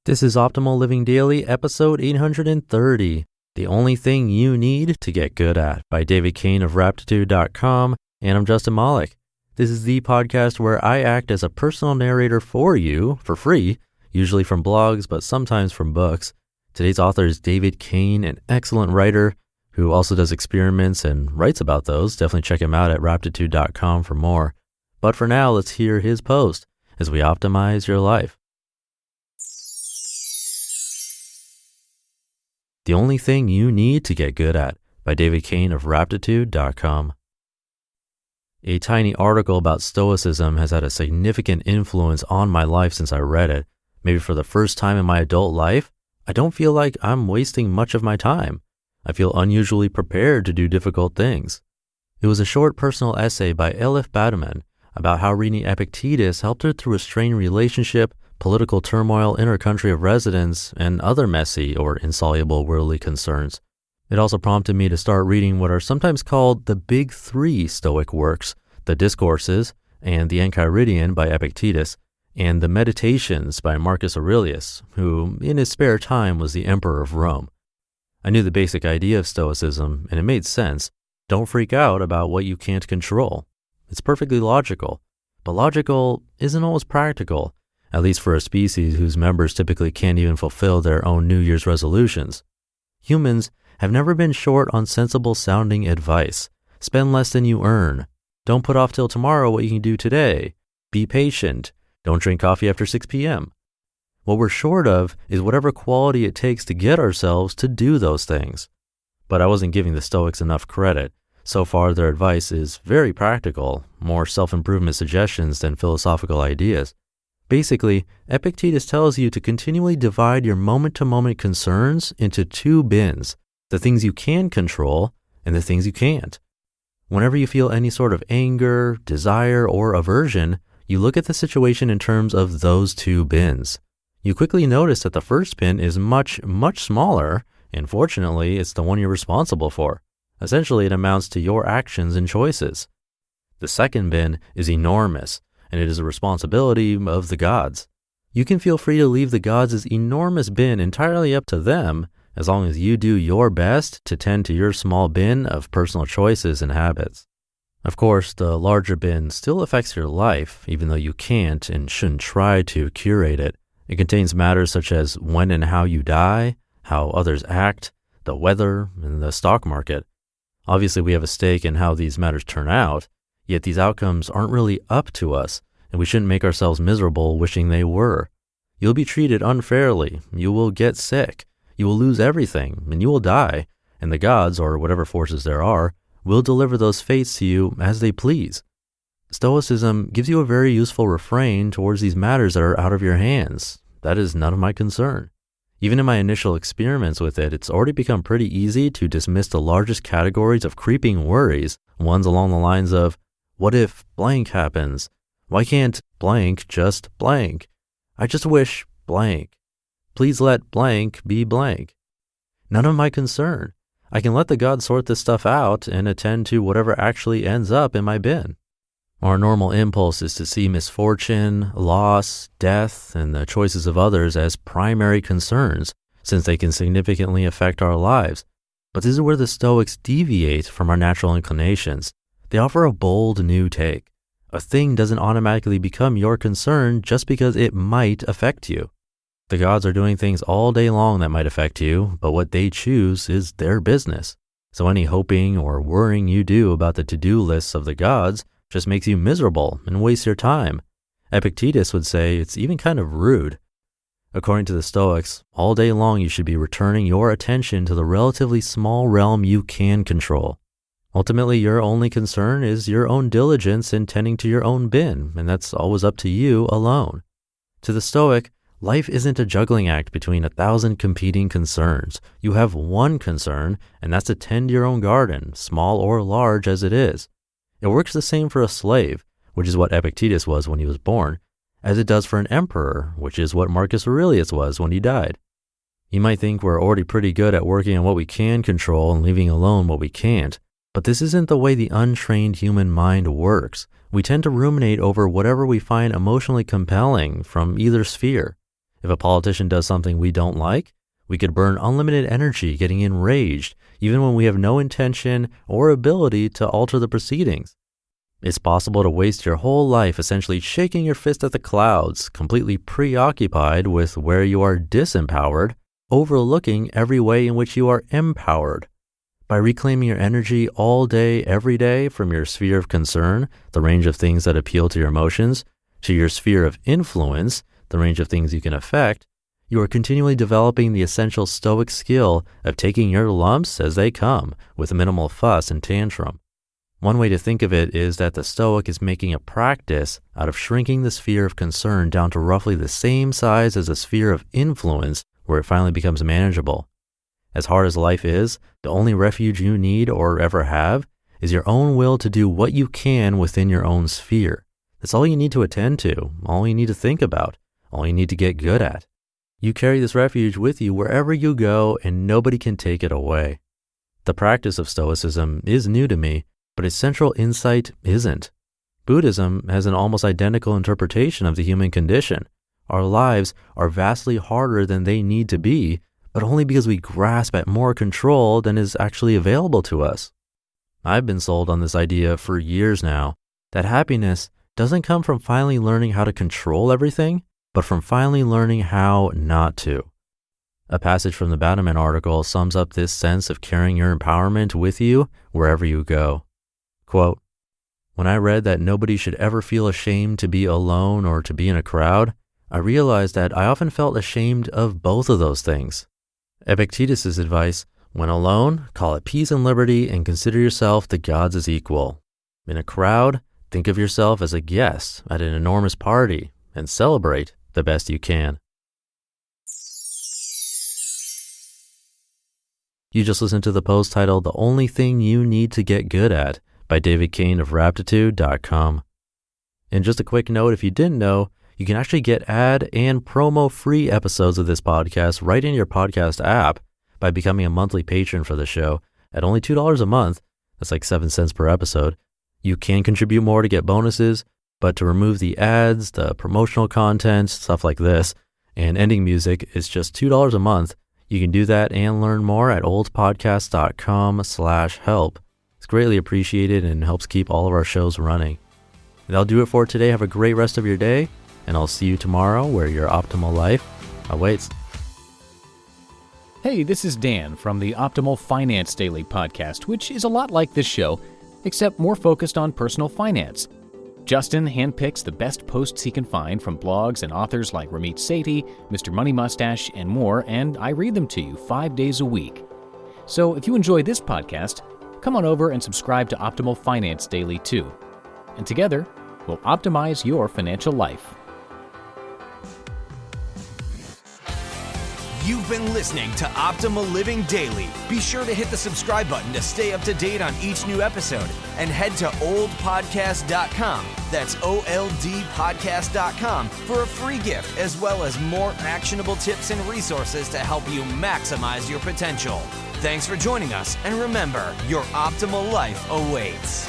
This is Optimal Living Daily, episode 830, The Only Thing You Need to Get Good At by Cain of Raptitude.com, and I'm Justin Malik. This is the podcast where I act as a personal narrator for you for free, usually from blogs, but sometimes from books. Today's author is David Cain, an excellent writer who also does experiments and writes about those. Definitely check him out at raptitude.com for more. But for now, let's hear his post as we optimize your life. The Only Thing You Need to Get Good At by David Cain of Raptitude.com. A tiny article about Stoicism has had a significant influence on my life since I read it. Maybe for the first time in my adult life, I don't feel like I'm wasting much of my time. I feel unusually prepared to do difficult things. It was a short personal essay by Elif Batuman about how reading Epictetus helped her through a strained relationship, political turmoil in her country of residence, and other messy or insoluble worldly concerns. It also prompted me to start reading what are sometimes called the Big Three Stoic works, the Discourses and the Enchiridion by Epictetus, and the Meditations by Marcus Aurelius, who in his spare time was the emperor of Rome. I knew the basic idea of Stoicism, and it made sense. Don't freak out about what you can't control. It's perfectly logical, but logical isn't always practical, at least for a species whose members typically can't even fulfill their own New Year's resolutions. Humans have never been short on sensible-sounding advice. Spend less than you earn. Don't put off till tomorrow what you can do today. Be patient. Don't drink coffee after 6 p.m. What we're short of is whatever quality it takes to get ourselves to do those things. But I wasn't giving the Stoics enough credit. So far, their advice is very practical, more self-improvement suggestions than philosophical ideas. Basically, Epictetus tells you to continually divide your moment-to-moment concerns into two bins, the things you can control and the things you can't. Whenever you feel any sort of anger, desire, or aversion, you look at the situation in terms of those two bins. You quickly notice that the first bin is much, much smaller, and fortunately, it's the one you're responsible for. Essentially, it amounts to your actions and choices. The second bin is enormous, and it is a responsibility of the gods. You can feel free to leave the gods' enormous bin entirely up to them, as long as you do your best to tend to your small bin of personal choices and habits. Of course, the larger bin still affects your life, even though you can't and shouldn't try to curate it. It contains matters such as when and how you die, how others act, the weather, and the stock market. Obviously, we have a stake in how these matters turn out, yet these outcomes aren't really up to us, and we shouldn't make ourselves miserable wishing they were. You'll be treated unfairly, you will get sick, you will lose everything, and you will die, and the gods, or whatever forces there are, will deliver those fates to you as they please. Stoicism gives you a very useful refrain towards these matters that are out of your hands. That is none of my concern. Even in my initial experiments with it, it's already become pretty easy to dismiss the largest categories of creeping worries, ones along the lines of, what if blank happens? Why can't blank just blank? I just wish blank. Please let blank be blank. None of my concern. I can let the gods sort this stuff out and attend to whatever actually ends up in my bin. Our normal impulse is to see misfortune, loss, death, and the choices of others as primary concerns, since they can significantly affect our lives. But this is where the Stoics deviate from our natural inclinations. They offer a bold new take. A thing doesn't automatically become your concern just because it might affect you. The gods are doing things all day long that might affect you, but what they choose is their business. So any hoping or worrying you do about the to-do lists of the gods just makes you miserable and wastes your time. Epictetus would say it's even kind of rude. According to the Stoics, all day long you should be returning your attention to the relatively small realm you can control. Ultimately, your only concern is your own diligence in tending to your own bin, and that's always up to you alone. To the Stoic, life isn't a juggling act between 1,000 competing concerns. You have one concern, and that's to tend your own garden, small or large as it is. It works the same for a slave, which is what Epictetus was when he was born, as it does for an emperor, which is what Marcus Aurelius was when he died. You might think we're already pretty good at working on what we can control and leaving alone what we can't, but this isn't the way the untrained human mind works. We tend to ruminate over whatever we find emotionally compelling from either sphere. If a politician does something we don't like, we could burn unlimited energy getting enraged, even when we have no intention or ability to alter the proceedings. It's possible to waste your whole life essentially shaking your fist at the clouds, completely preoccupied with where you are disempowered, overlooking every way in which you are empowered. By reclaiming your energy all day, every day, from your sphere of concern, the range of things that appeal to your emotions, to your sphere of influence, the range of things you can affect, you are continually developing the essential Stoic skill of taking your lumps as they come, with minimal fuss and tantrum. One way to think of it is that the Stoic is making a practice out of shrinking the sphere of concern down to roughly the same size as a sphere of influence where it finally becomes manageable. As hard as life is, the only refuge you need or ever have is your own will to do what you can within your own sphere. That's all you need to attend to, all you need to think about, all you need to get good at. You carry this refuge with you wherever you go, and nobody can take it away. The practice of Stoicism is new to me, but its central insight isn't. Buddhism has an almost identical interpretation of the human condition. Our lives are vastly harder than they need to be, but only because we grasp at more control than is actually available to us. I've been sold on this idea for years now, that happiness doesn't come from finally learning how to control everything, but from finally learning how not to. A passage from the Bannerman article sums up this sense of carrying your empowerment with you wherever you go. Quote, "When I read that nobody should ever feel ashamed to be alone or to be in a crowd, I realized that I often felt ashamed of both of those things. Epictetus' advice, when alone, call it peace and liberty and consider yourself the gods' equal. In a crowd, think of yourself as a guest at an enormous party and celebrate the best you can." You just listened to the post titled "The Only Thing You Need to Get Good At" by Cain of Raptitude.com. And just a quick note, if you didn't know, you can actually get ad and promo-free episodes of this podcast right in your podcast app by becoming a monthly patron for the show at only $2 a month. That's like 7 cents per episode. You can contribute more to get bonuses, but to remove the ads, the promotional content, stuff like this, and ending music is just $2 a month. You can do that and learn more at oldpodcast.com/help. It's greatly appreciated and helps keep all of our shows running. And that'll do it for today. Have a great rest of your day, and I'll see you tomorrow where your optimal life awaits. Hey, this is Dan from the Optimal Finance Daily podcast, which is a lot like this show, except more focused on personal finance. Justin handpicks the best posts he can find from blogs and authors like Ramit Sethi, Mr. Money Mustache, and more, and I read them to you 5 days a week. So if you enjoy this podcast, come on over and subscribe to Optimal Finance Daily too. And together, we'll optimize your financial life. You've been listening to Optimal Living Daily. Be sure to hit the subscribe button to stay up to date on each new episode, and head to oldpodcast.com, that's OLDpodcast.com, for a free gift as well as more actionable tips and resources to help you maximize your potential. Thanks for joining us, and remember, your optimal life awaits.